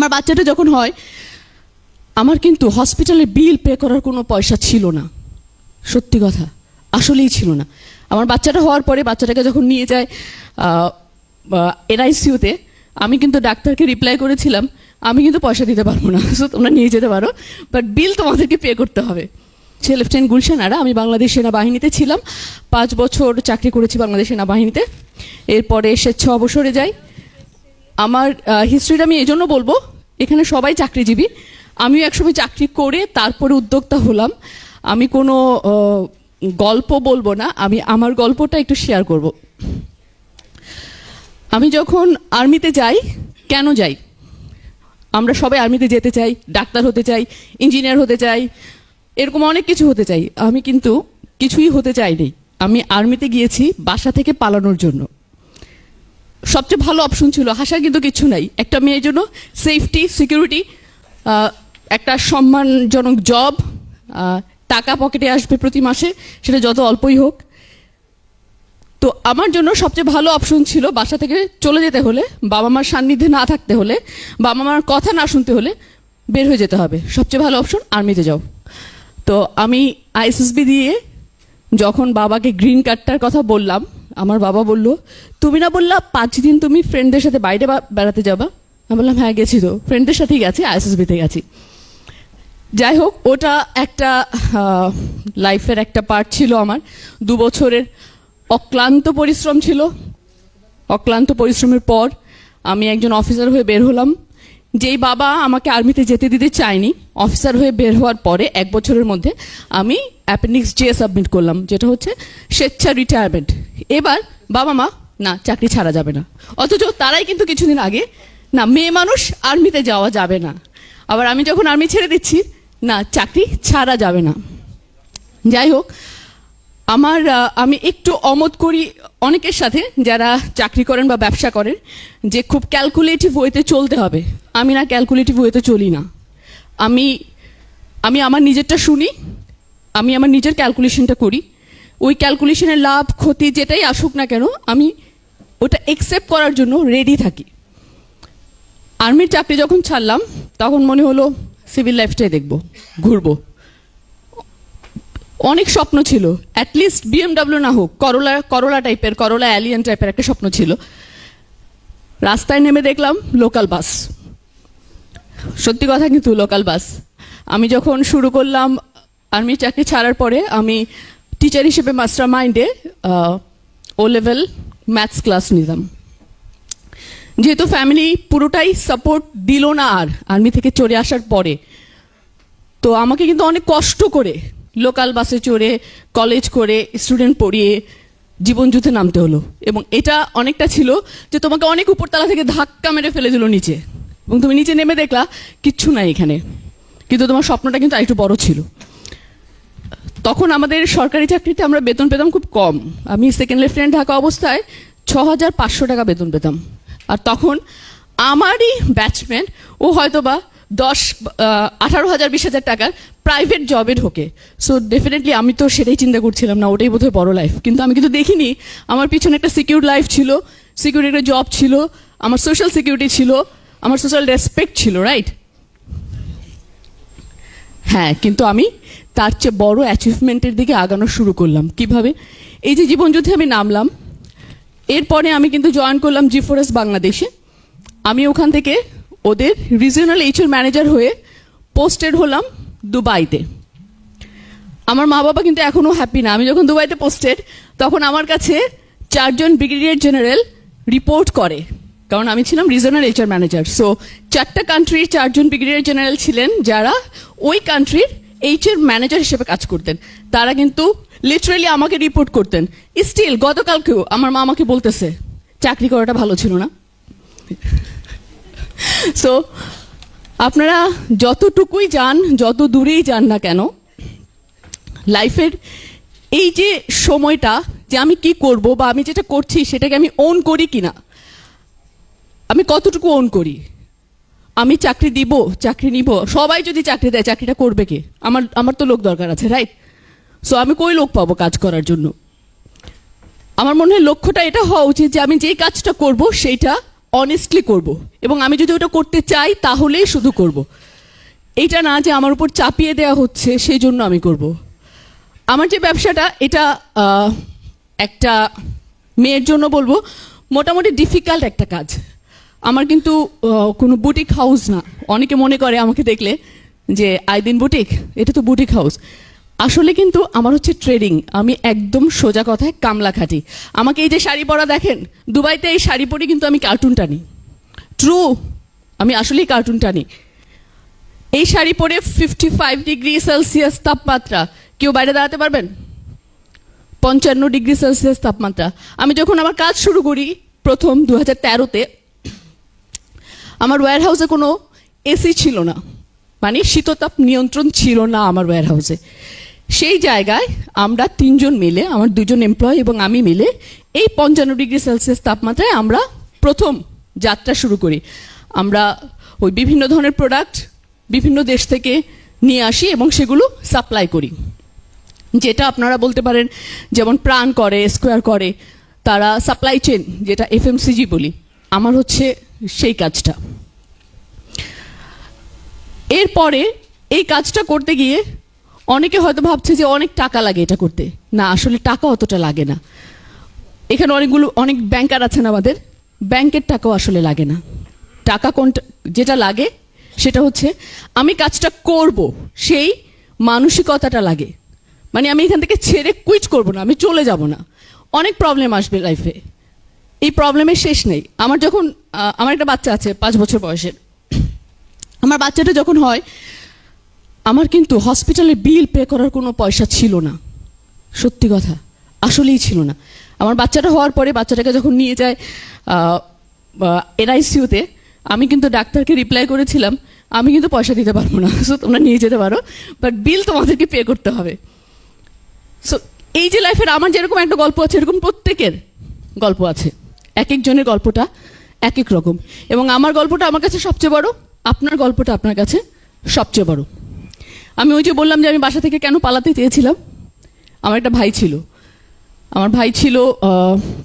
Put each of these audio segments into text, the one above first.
আমার বাচ্চাটা যখন হয়, আমার কিন্তু হসপিটালে বিল পে করার কোনো পয়সা ছিল না। সত্যি কথা, আসলেই ছিল না। আমার বাচ্চাটা হওয়ার পরে বাচ্চাটাকে যখন নিয়ে যায় এনআইসিউতে, আমি কিন্তু ডাক্তারকে রিপ্লাই করেছিলাম, আমি কিন্তু পয়সা দিতে পারবো না, সো তোমরা নিয়ে যেতে পারো, বাট বিল তোমাদেরকে পে করতে হবে। সে লেফটেন্যান্ট গুলশান আরা। আমি বাংলাদেশ সেনাবাহিনীতে ছিলাম, 5 বছর চাকরি করেছি বাংলাদেশ সেনাবাহিনীতে। এরপরে স্বেচ্ছ অবসরে যাই। আমার হিস্ট্রিটা আমি এই জন্য বলবো, এখানে সবাই চাকরিজীবী, আমিও একসময় চাকরি করে তারপরে উদ্যোক্তা হলাম। আমি কোনো গল্প বলবো না, আমি আমার গল্পটা একটু শেয়ার করব। আমি যখন আর্মিতে যাই, কেন যাই? আমরা সবাই আর্মিতে যেতে চাই, ডাক্তার হতে চাই, ইঞ্জিনিয়ার হতে চাই, এরকম অনেক কিছু হতে চাই। আমি কিন্তু কিছুই হতে চাইনি। আমি আর্মিতে গিয়েছি বাসা থেকে পালানোর জন্য। সবচেয়ে ভালো অপশন ছিল, হাসার কিন্তু কিছু নাই। একটা মেয়ের জন্য সেফটি, সিকিউরিটি, একটা সম্মানজনক জব, টাকা পকেটে আসবে প্রতি মাসে, সেটা যত অল্পই হোক। তো আমার জন্য সবচেয়ে ভালো অপশন ছিল বাসা থেকে চলে যেতে হলে, বাবা মার সান্নিধ্যে না থাকতে হলে, বাবা মার কথা না শুনতে হলে বের হয়ে যেতে হবে। সবচেয়ে ভালো অপশন আর্মিতে যাও। তো আমি আইএসএসবি দিয়ে যখন বাবাকে গ্রিন কার্ডটার কথা বললাম, আমার বাবা বলল, তুমি না বললা 5 দিন তুমি ফ্রেন্ডদের সাথে বাইরে বেড়াতে যাবা? আমি বললাম, হ্যাঁ গেছি তো, ফ্রেন্ডদের সাথেই গেছি, আইএসএসবিতে গেছি। যাই হোক, ওটা একটা লাইফের একটা পার্ট ছিল আমার। 2 বছরের অক্লান্ত পরিশ্রম ছিল। অক্লান্ত পরিশ্রমের পর আমি একজন অফিসার হয়ে বের হলাম। যেই বাবা আমাকে আর্মিতে যেতে দিতে চায়নি, অফিসার হয়ে বের হওয়ার পরে 1 বছরের মধ্যে আমি অ্যাপেন্ডিক্স জে সাবমিট করলাম, যেটা হচ্ছে স্বেচ্ছা রিটায়ারমেন্ট। এবার বাবা মা, না চাকরি ছাড়া যাবে না, অথচ তারাই কিন্তু কিছুদিন আগে, না মেয়ে মানুষ আর্মিতে যাওয়া যাবে না। আবার আমি যখন আর্মি ছেড়ে দিচ্ছি, না চাকরি ছাড়া যাবে না। যাই হোক, আমি একটু অমত করি অনেকের সাথে যারা চাকরি করেন বা ব্যবসা করেন, যে খুব ক্যালকুলেটিভ ওয়েতে চলতে হবে। আমি না ক্যালকুলেটিভ ওয়েতে চলি না। আমি আমার নিজেরটা শুনি, আমি আমার নিজের ক্যালকুলেশনটা করি। ওই ক্যালকুলেশনের লাভ ক্ষতি যেটাই আসুক না কেন, আমি ওটা একসেপ্ট করার জন্য রেডি থাকি। আর্মির চাকরি যখন ছাড়লাম, তখন মনে হলো সিভিল লাইফটাই দেখবো, ঘুরবো। অনেক স্বপ্ন ছিল, অ্যাটলিস্ট বিএমডাব্লিউ না হোক, করোলা টাইপের, করোলা অ্যালিয়ান টাইপের একটা স্বপ্ন ছিল। রাস্তায় নেমে দেখলাম লোকাল বাস। সত্যি কথা, কিন্তু লোকাল বাস। আমি যখন শুরু করলাম আর্মির চাকরি ছাড়ার পরে, আমি টিচার হিসেবে মাস্টার মাইন্ডে ও লেভেল ম্যাথস ক্লাস নিতাম। যেহেতু ফ্যামিলি পুরোটাই সাপোর্ট দিল না আর আর্মি থেকে চলে আসার পরে, তো আমাকে কিন্তু অনেক কষ্ট করে লোকাল বাসে চড়ে, কলেজ করে, স্টুডেন্ট পড়িয়ে জীবনযুদ্ধে নামতে হলো। এবং এটা অনেকটা ছিল যে তোমাকে অনেক উপরতলা থেকে ধাক্কা মেরে ফেলে দিল নিচে, এবং তুমি নিচে নেমে দেখলা কিচ্ছু নাই এখানে, কিন্তু তোমার স্বপ্নটা কিন্তু আরেকটু বড় ছিল। তখন আমাদের সরকারি চাকরিতে আমরা বেতন পেতাম খুব কম। আমি সেকেন্ড লেফটেন্যান্ট থাকা অবস্থায় 6,500 টাকা বেতন পেতাম। আর তখন আমারই ব্যাচমেন্ট, ও হয়তো বা 18,000 20,000 টাকার প্রাইভেট জবে ঢোকে। সো ডেফিনেটলি আমি তো সেটাই চিন্তা করছিলাম, না ওটাই বোধহয় বড় লাইফ। কিন্তু আমি কিন্তু দেখিনি আমার পিছনে একটা সিকিউর লাইফ ছিল, সিকিউর একটা জব ছিল, আমার সোশ্যাল সিকিউরিটি ছিল, আমার সোশ্যাল রেসপেক্ট ছিল, রাইট? হ্যাঁ, কিন্তু আমি তার চেয়ে বড় অ্যাচিভমেন্টের দিকে আগানো শুরু করলাম। কিভাবে? এই যে জীবনযুদ্ধে আমি নামলাম, এরপরে আমি কিন্তু জয়েন করলাম G4S বাংলাদেশে। আমি ওখান থেকে ওদের রিজিওনাল HR ম্যানেজার হয়ে পোস্টেড হলাম দুবাইতে। আমার মা বাবা কিন্তু এখনও হ্যাপি না। আমি যখন দুবাইতে পোস্টেড, তখন আমার কাছে 4 জন ব্রিগেডিয়ার জেনারেল রিপোর্ট করে, কারণ আমি ছিলাম রিজিওনাল HR ম্যানেজার। সো 4টা কান্ট্রির 4 জন ব্রিগেডিয়ার জেনারেল ছিলেন, যারা ওই কান্ট্রির HR ম্যানেজার হিসেবে কাজ করতেন। তারা কিন্তু লিটারেলি আমাকে রিপোর্ট করতেন। স্টিল গতকালকেও আমার মা আমাকে বলতেছে, চাকরি করাটা ভালো ছিল না। সো আপনারা যতটুকুই যান, যত দূরেই যান না কেন, লাইফের এই যে সময়টা, যে আমি কি করব বা আমি যেটা করছি সেটাকে আমি ওন করি কিনা, আমি কতটুকু ওন করি, আমি চাকরি দিব, চাকরি নিব, সবাই যদি চাকরি দেয় চাকরিটা করবে কে? আমার তো লোক দরকার আছে, রাইট? সো আমি কই লোক পাবো কাজ করার জন্য? আমার মনে হয় লক্ষ্যটা এটা হওয়া উচিত যে আমি যেই কাজটা করব সেইটা অনেস্টলি করব, এবং আমি যদি ওটা করতে চাই তাহলেই শুধু করব। এইটা না যে আমার উপর চাপিয়ে দেওয়া হচ্ছে সেই জন্য আমি করব। আমার যে ব্যবসাটা, এটা একটা মেয়ের জন্য বলবো মোটামুটি ডিফিকাল্ট একটা কাজ। আমার কিন্তু কোনো বুটিক হাউস না। অনেকে মনে করে আমাকে দেখলে যে আইদিন বুটিক, এটা তো বুটিক হাউস। আসলে কিন্তু আমার হচ্ছে ট্রেডিং। আমি একদম সোজা কথায় কামলা খাটি। আমাকে এই যে শাড়ি পরা দেখেন, দুবাইতে এই শাড়ি পরে কিন্তু আমি কার্টুন টানি। ট্রু, আমি আসলেই কার্টুন টানি। এই শাড়ি পরে 55 ডিগ্রি সেলসিয়াস তাপমাত্রা, কেউ বাইরে দাঁড়াতে পারবেন? 55 ডিগ্রি সেলসিয়াস তাপমাত্রা। আমি যখন আমার কাজ শুরু করি প্রথম 2013-তে, আমার ওয়্যার হাউসে কোনো এসি ছিল না, মানে শীততাপ নিয়ন্ত্রণ ছিল না আমার ওয়্যার হাউসে। সেই জায়গায় আমরা 3 জন মিলে, আমার 2 জন এমপ্লয়ি এবং আমি মিলে এই 55 ডিগ্রি সেলসিয়াস তাপমাত্রায় আমরা প্রথম যাত্রা শুরু করি। আমরা ওই বিভিন্ন ধরনের প্রোডাক্ট বিভিন্ন দেশ থেকে নিয়ে আসি এবং সেগুলো সাপ্লাই করি। যেটা আপনারা বলতে পারেন যেমন প্রাণ করে, স্কোয়ার করে, তারা সাপ্লাই চেন, যেটা FMCG বলি, আমার হচ্ছে সেই কাজটা। এরপরে এই কাজটা করতে গিয়ে অনেকে হয়তো ভাবছে যে অনেক টাকা লাগে এটা করতে। না, আসলে টাকা অতটা লাগে না। এখানে অনেক ব্যাংকার আছেন আমাদের, ব্যাংকের টাকাও আসলে লাগে না। টাকা কোনটা যেটা লাগে সেটা হচ্ছে আমি কাজটা করব, সেই মানসিকতাটা লাগে। মানে আমি এখান থেকে ছেড়ে কুইট করব না, আমি চলে যাব না। অনেক প্রবলেম আসবে লাইফে, এই প্রবলেমের শেষ নেই। আমার একটা বাচ্চা আছে 5 বছর বয়সের। আমার বাচ্চাটা যখন হয়, আমার কিন্তু হসপিটালে বিল পে করার কোনো পয়সা ছিল না। সত্যি কথা, আসলেই ছিল না। আমার বাচ্চাটা হওয়ার পরে বাচ্চাটাকে যখন নিয়ে যায় NICU-তে, আমি কিন্তু ডাক্তারকে রিপ্লাই করেছিলাম, আমি কিন্তু পয়সা দিতে পারবো না, সো তোমরা নিয়ে যেতে পারো, বাট বিল তোমাদেরকে পে করতে হবে। সো এই যে লাইফের আমার যেরকম একটা গল্প আছে, এরকম প্রত্যেকের গল্প আছে। এক একজনের গল্পটা এক এক রকম, এবং আমার গল্পটা আমার কাছে সবচেয়ে বড়, আপনার গল্পটা আপনার কাছে সবচেয়ে বড়। আমি ওই যে বললাম যে আমি বাসা থেকে কেন পালাতে চেয়েছিলাম। আমার একটা ভাই ছিল, আমার ভাই ছিল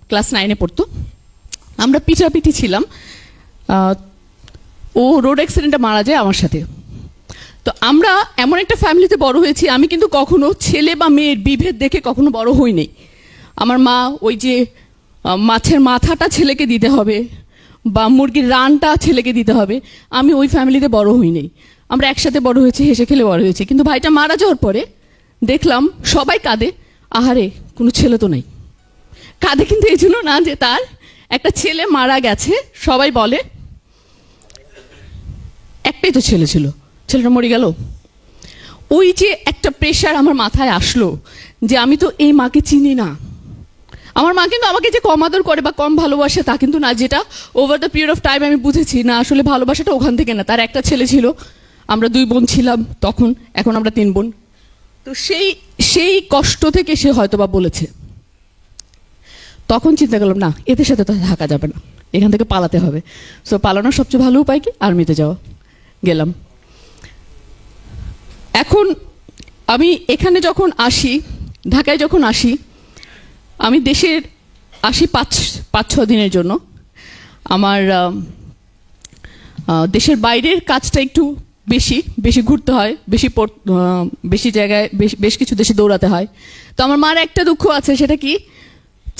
ক্লাস 9-এ পড়তো। আমরা পিঠাপিঠি ছিলাম। ও রোড অ্যাক্সিডেন্টে মারা যায় আমার সাথে। তো আমরা এমন একটা ফ্যামিলিতে বড় হয়েছি, আমি কিন্তু কখনো ছেলে বা মেয়ের বিভেদ দেখে কখনো বড় হইনি। আমার মা ওই যে মাছের মাথাটা ছেলেকে দিতে হবে বা মুরগির রানটা ছেলেকে দিতে হবে, আমি ওই ফ্যামিলিতে বড় হইনি। আমরা একসাথে বড় হয়েছি, হেসে খেলে বড় হয়েছি। কিন্তু ভাইটা মারা যাওয়ার পরে দেখলাম সবাই কাঁদে, আহারে কোনো ছেলে তো নেই। কাঁদে কিন্তু এই জন্য না যে তার একটা ছেলে মারা গেছে, সবাই বলে একটাই তো ছেলে ছিল, ছেলেটা মরে গেল। ওই যে একটা প্রেশার আমার মাথায় আসলো যে আমি তো এই মাকে চিনি না। আমার মা কিন্তু আমাকে যে কম আদর করে বা কম ভালোবাসে তা কিন্তু না, যেটা over the period of time আমি বুঝেছি না, আসলে ভালোবাসাটা ওখান থেকে না। তার একটা ছেলে ছিল, আমরা 2 বোন ছিলাম তখন, এখন আমরা 3 বোন। তো সেই কষ্ট থেকে সে হয়তো বা বলেছে। তখন চিন্তা করলাম না, এদের সাথে তো থাকা যাবে না, এখান থেকে পালাতে হবে। সো পালানোর সবচেয়ে ভালো উপায় কি? আর্মিতে যাওয়া। গেলাম। এখন আমি এখানে যখন আসি, ঢাকায় যখন আসি, আমি দেশের আসি 5-6 দিনের জন্য। আমার দেশের বাইরের কাজটা একটু বেশি ঘুরতে হয়, বেশি জায়গায় বেশ কিছু দেশে দৌড়াতে হয়। তো আমার মার একটা দুঃখ আছে, সেটা কি,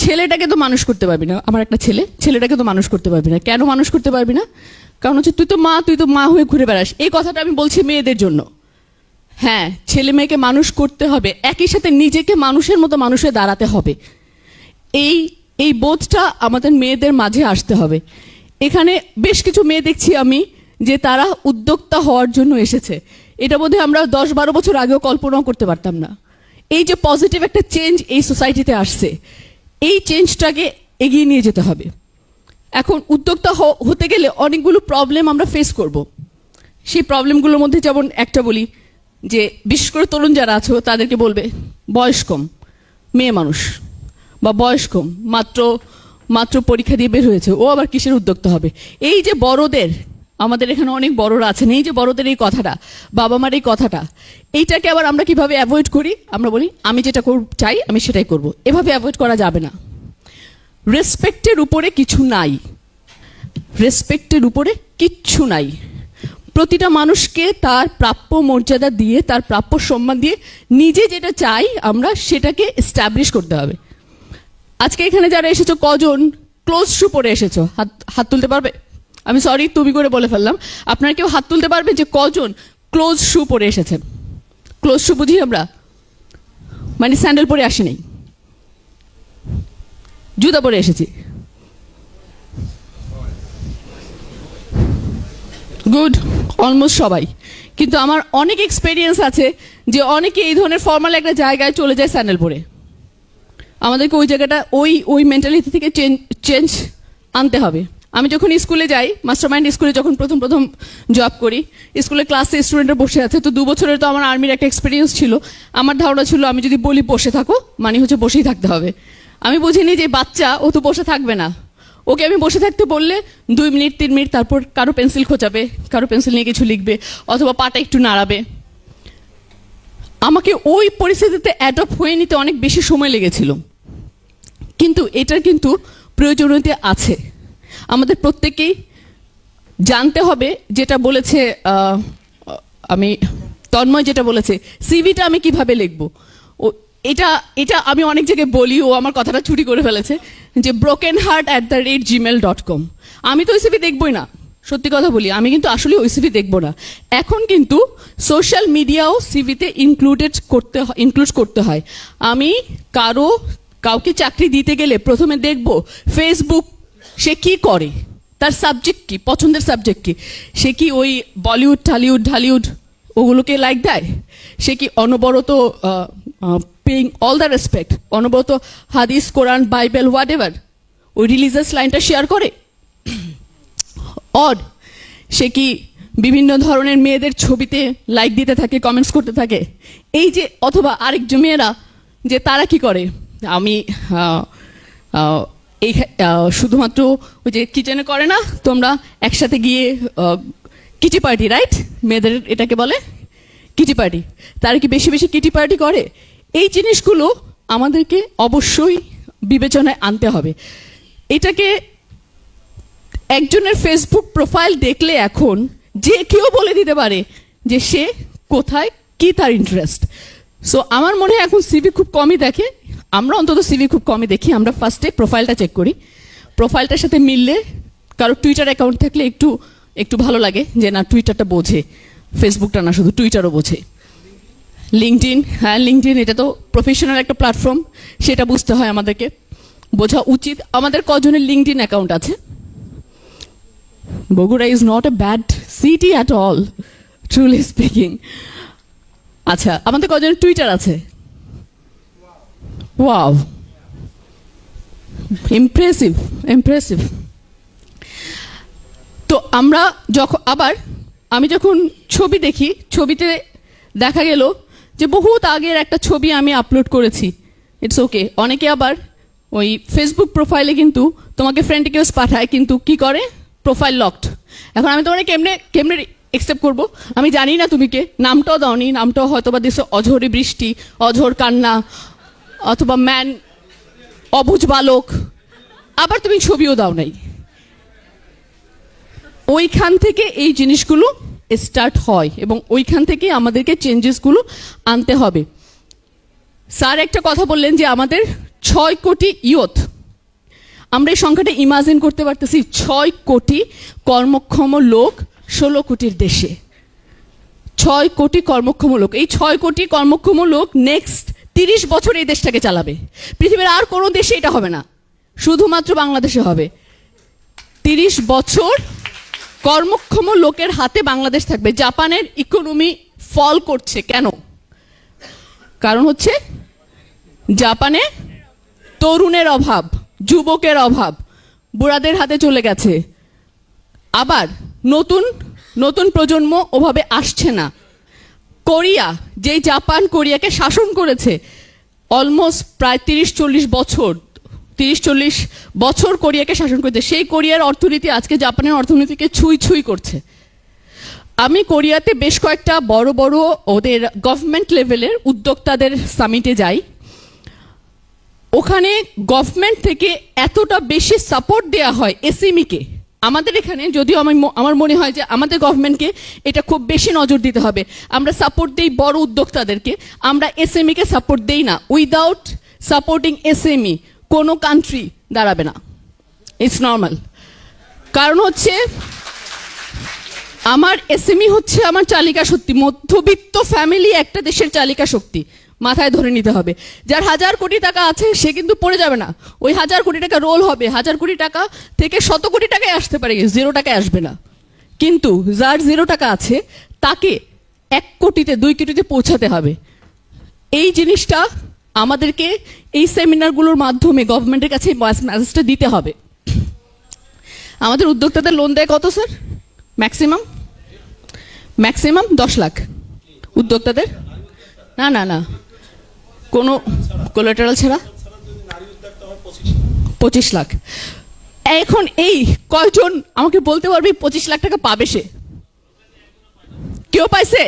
ছেলেটাকে তো মানুষ করতে পারবি না। আমার একটা ছেলেটাকে তো মানুষ করতে পারবি না। কেন মানুষ করতে পারবি না? কারণ হচ্ছে তুই তো মা হয়ে ঘুরে বেড়াস। এই কথাটা আমি বলছি মেয়েদের জন্য। হ্যাঁ, ছেলে মেয়েকে মানুষ করতে হবে, একই সাথে নিজেকে মানুষের মতো মানুষ হয়ে দাঁড়াতে হবে। এই বোধটা আমাদের মেয়েদের মাঝে আসতে হবে। এখানে বেশ কিছু মেয়ে দেখছি আমি যে তারা উদ্যোক্তা হওয়ার জন্য এসেছে। এটা বোধহয় আমরা 10-12 বছর আগেও কল্পনাও করতে পারতাম না। এই যে পজিটিভ একটা চেঞ্জ এই সোসাইটিতে আসছে, এই চেঞ্জটাকে এগিয়ে নিয়ে যেতে হবে। এখন উদ্যোক্তা হতে গেলে অনেকগুলো প্রবলেম আমরা ফেস করব। সেই প্রবলেমগুলোর মধ্যে যেমন একটা বলি যে, বিশেষ করে তরুণ যারা আছো তাদেরকে বলবে বয়স কম, মেয়ে মানুষ, বা বয়স কম, মাত্র পরীক্ষা দিয়ে বের হয়েছে, ও আবার কিসের উদ্যোক্তা হবে? এই যে বড়দের, আমাদের এখানে অনেক বড়রা আছেন, এই যে বড়দের এই কথাটা, বাবা মার এই কথাটা, এইটাকে আবার আমরা কিভাবে অ্যাভয়েড করি? আমরা বলি আমি যেটা চাই আমি সেটাই করব। এভাবে অ্যাভয়েড করা যাবে না। রেসপেক্টের উপরে কিছু নাই। রেসপেক্টের উপরে কিচ্ছু নাই। প্রতিটা মানুষকে তার প্রাপ্য মর্যাদা দিয়ে, তার প্রাপ্য সম্মান দিয়ে নিজে যেটা চাই আমরা সেটাকে এস্টাবলিশ করতে হবে। আজকে এখানে যারা এসেছো কজন ক্লোজ শু পরে এসেছো? হাত হাত তুলতে পারবে? আমি সরি তুমি করে বলে ফেললাম, আপনারা কেউ হাত তুলতে পারবে যে কজন ক্লোজ শু পরে এসেছেন? ক্লোজ শু বুঝি আমরা, মানে স্যান্ডেল পরে আসি নাই, জুতা পরে এসেছি। গুড, অলমোস্ট সবাই। কিন্তু আমার অনেক এক্সপেরিয়েন্স আছে যে অনেকে এই ধরনের ফর্মাল একটা জায়গায় চলে যায় স্যান্ডেল পরে। আমাদেরকে ওই জায়গাটা ওই মেন্টালিটি থেকে চেঞ্জ আনতে হবে। আমি যখন স্কুলে যাই, মাস্টার মাইন্ড স্কুলে যখন প্রথম জব করি, স্কুলে ক্লাসে স্টুডেন্টরা বসে আছে, তো 2 বছরের তো আমার আর্মির একটা এক্সপিরিয়েন্স ছিল। আমার ধারণা ছিল আমি যদি বলি বসে থাকো মানে হচ্ছে বসেই থাকতে হবে। আমি বুঝিনি যে বাচ্চা ও তো বসে থাকবে না, ওকে আমি বসে থাকতে বললে 2 মিনিট 3 মিনিট তারপর কারো পেন্সিল খোঁচাবে, কারো পেন্সিল নিয়ে কিছু লিখবে, অথবা পাটা একটু নাড়াবে। আমাকে ওই পরিস্থিতিতে অ্যাডপ্ট হয়ে নিতে অনেক বেশি সময় লেগেছিল। কিন্তু এটার কিন্তু প্রয়োজনীয়তা আছে, আমাদের প্রত্যেকেই জানতে হবে। যেটা বলেছে আমি তন্ময় যেটা বলেছে, সিভিটা আমি কিভাবে লিখবো, ও এটা আমি অনেক জায়গায় বলি, ও আমার কথাটা চুরি করে ফেলেছে, যে brokenheart@gmail.com। আমি তো ওই সিভি দেখবই না, সত্যি কথা বলি, আমি কিন্তু আসলে ওই সিভি দেখবো না। এখন কিন্তু সোশ্যাল মিডিয়াও সিভিতে ইনক্লুড করতে হয়। আমি কাউকে চাকরি দিতে গেলে প্রথমে দেখব ফেসবুক সে কি করে, তার সাবজেক্ট কি, পছন্দের সাবজেক্ট কি, সে কি ওই বলিউড ঢালিউড ওগুলোকে লাইক দেয়, সে কি অনবরত পেইং অল দ্য রেসপেক্ট, অনবরত হাদিস কোরআন বাইবেল হোয়াট এভার ওই রিলিজিয়াস লাইনটা শেয়ার করে, অর সে কি বিভিন্ন ধরনের মেয়েদের ছবিতে লাইক দিতে থাকে, কমেন্টস করতে থাকে। এই যে অথবা আরেকজন মেয়েরা যে তারা কি করে, আমি এই শুধুমাত্র ওই যে কিচেনে করে না তোমরা একসাথে গিয়ে কিটি পার্টি, রাইট? মেয়েদের এটাকে বলে কিটি পার্টি। তারা কি বেশি বেশি কিটি পার্টি করে? এই জিনিসগুলো আমাদেরকে অবশ্যই বিবেচনায় আনতে হবে। এটাকে একজনের ফেসবুক প্রোফাইল দেখলে এখন যে কেউ বলে দিতে পারে যে সে কোথায় কি তার ইন্টারেস্ট। সো আমার মনে হয় এখন সিভি খুব কমই দেখে, আমরা অন্তত সিভি খুব কমই দেখি। আমরা ফার্স্টে প্রোফাইলটা চেক করি, প্রোফাইলটার সাথে মিললে, কারো টুইটার অ্যাকাউন্ট থাকলে একটু ভালো লাগে যে না টুইটারটা বোঝে, ফেসবুকটা না শুধু টুইটারও বোঝে। লিঙ্কডইন, হ্যাঁ লিঙ্কডইন এটা তো প্রফেশনাল একটা প্ল্যাটফর্ম, সেটা বুঝতে হয় আমাদেরকে, বোঝা উচিত। আমাদের কজনের লিঙ্কডইন অ্যাকাউন্ট আছে? Bogura is not a bad city at all, truly speaking. আচ্ছা, আমাদের কজনের টুইটার আছে? Wow, impressive. তো আমরা আমি যখন ছবি দেখি, ছবিতে দেখা গেল যে বহুত আগের একটা ছবি আমি আপলোড করেছি, ইটস ওকে। অনেকে আবার ওই ফেসবুক প্রোফাইলে কিন্তু তোমাকে ফ্রেন্ড রিকোয়েস্ট পাঠায়, কিন্তু কি করে, প্রোফাইল লকড। এখন আমি তোমাকে কেমনে একসেপ্ট করবো? আমি জানি না তুমি কে, নামটাও দাওনি, নামটাও হয়তো বা দিছো অঝরে বৃষ্টি, অঝর কান্না, অথবা ম্যান অবুঝ বালক, আবার তুমি ছবিও দাও নাই। ওইখান থেকে এই জিনিসগুলো স্টার্ট হয় এবং ওইখান থেকে আমাদেরকে চেঞ্জেসগুলো আনতে হবে। স্যার একটা কথা বললেন যে আমাদের 6 কোটি ইয়ুথ, আমরা এই সংখ্যাটা ইমাজিন করতে পারতেছি, 6 কোটি কর্মক্ষম লোক 16 কোটির দেশে। 6 কোটি কর্মক্ষম লোক, এই 6 কোটি কর্মক্ষম লোক নেক্সট 30 বছর এই দেশটাকে চালাবে। পৃথিবীর আর কোনো দেশে এটা হবে না, শুধুমাত্র বাংলাদেশে হবে। 30 বছর কর্মক্ষম লোকের হাতে বাংলাদেশ থাকবে। জাপানের ইকোনমি ফল করছে কেন? কারণ হচ্ছে জাপানে তরুণের অভাব, যুবকের অভাব, বুড়াদের হাতে চলে গেছে। আবার নতুন প্রজন্ম ওভাবে আসছে না। কোরিয়া, যেই জাপান কোরিয়াকে শাসন করেছে অলমোস্ট প্রায় 30-40 বছর কোরিয়াকে শাসন করেছে, সেই কোরিয়ার অর্থনীতি আজকে জাপানের অর্থনীতিকে ছুঁই করছে। আমি কোরিয়াতে বেশ কয়েকটা বড় ওদের গভর্নমেন্ট লেভেলের উদ্যোক্তাদের সামিটে যাই। ওখানে গভর্নমেন্ট থেকে এতটা বেশি সাপোর্ট দেওয়া হয় এসএমইকে, আমাদের এখানে যদিও আমার মনে হয় যে আমাদের গভর্নমেন্টকে এটা খুব বেশি নজর দিতে হবে। আমরা সাপোর্ট দেই বড় উদ্যোক্তাদেরকে, আমরা এসএমই কে সাপোর্ট দেই না। উইদাউট সাপোর্টিং এসএমই কোনো কান্ট্রি দাঁড়াবে না, ইটস নর্মাল। কারণ হচ্ছে আমার এসএমই হচ্ছে আমার চালিকা শক্তি, মধ্যবিত্ত ফ্যামিলি একটা দেশের চালিকা শক্তি, মাথায় ধরে নিতে হবে। যার 1000 কোটি টাকা আছে সে কিন্তু পড়ে যাবে না, ওই 1000 কোটি টাকা রোল হবে, 1000 কোটি টাকা থেকে 100 কোটি টাকায় আসতে পারে, 0 টাকায় আসবে না। কিন্তু যার 0 টাকা আছে তাকে 1 কোটিতে 2 কোটিতে পৌঁছাতে হবে। এই জিনিসটা আমাদেরকে এই সেমিনারগুলোর মাধ্যমে গভর্নমেন্টের কাছে মেসেজটা দিতে হবে। আমাদের উদ্যোক্তাদের লোন দেয় কত স্যার? ম্যাক্সিমাম 10 লাখ উদ্যোক্তাদের। না না না, কোনো কোলাটারাল ছাড়া 25 লাখ। এখন এই কয়জন আমাকে বলতে পারবে 25 লাখ টাকা পাবে সে? কেউ পাইছে?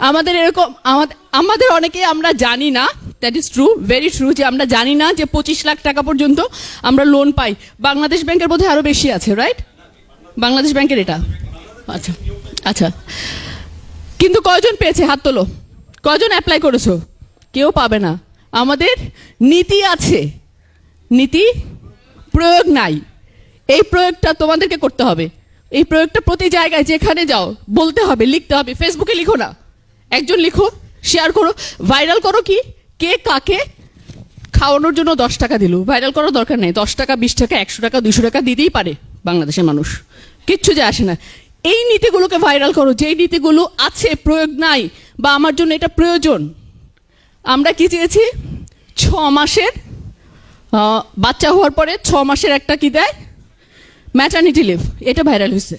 আমাদের এরকম আমাদের অনেকে আমরা জানি না, that is true, very true, যে আমরা জানি না যে 25 লাখ টাকা পর্যন্ত আমরা লোন পাই। বাংলাদেশ ব্যাংকের বোধহয় আরো বেশি আছে, রাইট? বাংলাদেশ ব্যাংকের এটা, আচ্ছা আচ্ছা। কিন্তু কয়জন পেয়েছে? হাত তোলো। কয়জন অ্যাপ্লাই করেছো? কেউ পাবে না। আমাদের নীতি আছে, নীতি প্রয়োগ নাই। এই প্রয়োগটা তোমাদেরকে করতে হবে। এই প্রয়োগটা প্রতি জায়গায় যেখানে যাও বলতে হবে, লিখতে হবে। ফেসবুকে লিখো না, একজন লিখো, শেয়ার করো, ভাইরাল করো। কি কে কাকে খাওয়ানোর জন্য 10 টাকা দিল, ভাইরাল করার দরকার নেই। 10 টাকা, 20 টাকা, 100 টাকা, 200 টাকা দিতেই পারে বাংলাদেশের মানুষ, কিচ্ছু যায় আসে না। এই নীতিগুলোকে ভাইরাল করো, যেই নীতিগুলো আছে প্রয়োগ নাই বা আমার জন্য এটা প্রয়োজন। আমরা কি চেয়েছি? 6 মাসের বাচ্চা হওয়ার পরে 6 মাসের একটা কি দেয়, ম্যাটারনিটি লিভ। এটা ভাইরাল হয়েছে।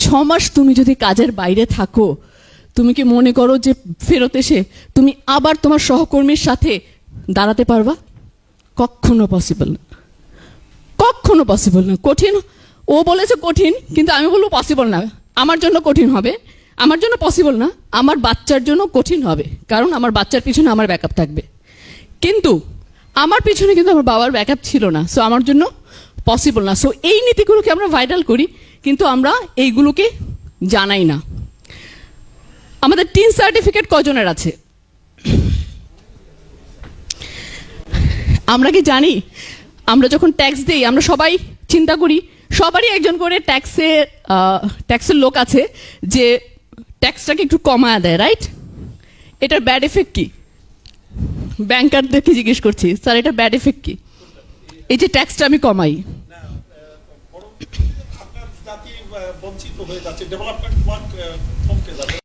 6 মাস তুমি যদি কাজের বাইরে থাকো, তুমি কি মনে করো যে ফেরত এসে তুমি আবার তোমার সহকর্মীর সাথে দাঁড়াতে পারবা? কখনো পসিবল না, কখনো পসিবল না। কঠিন, ও বলেছে কঠিন, কিন্তু আমি বলবো পসিবল না। আমার জন্য কঠিন হবে, আমার জন্য পসিবল না, আমার বাচ্চার জন্য কঠিন হবে। কারণ আমার বাচ্চার পিছনে আমার ব্যাকআপ থাকবে, কিন্তু আমার পিছনে কিন্তু আমার বাবার ব্যাকআপ ছিল না। সো আমার জন্য পসিবল না। সো এই নীতিগুলোকে আমরা ভাইরাল করি, কিন্তু আমরা এইগুলোকে জানাই না। আমাদের টিন সার্টিফিকেট কজনের আছে? আমরা কি জানি? আমরা যখন ট্যাক্স দিই আমরা সবাই চিন্তা করি, সবারই একজন করে ট্যাক্সের লোক আছে যে ট্যাক্সটাকে একটু কমায় দেয়, রাইট? এটার ব্যাড এফেক্ট কি? ব্যাংকারদেরকে জিজ্ঞেস করছি, স্যার এটার ব্যাড এফেক্ট কি? এই যে ট্যাক্সটা আমি কমাই, বঞ্চিত হয়ে যাচ্ছে, ডেভেলপমেন্ট ওয়ার্ক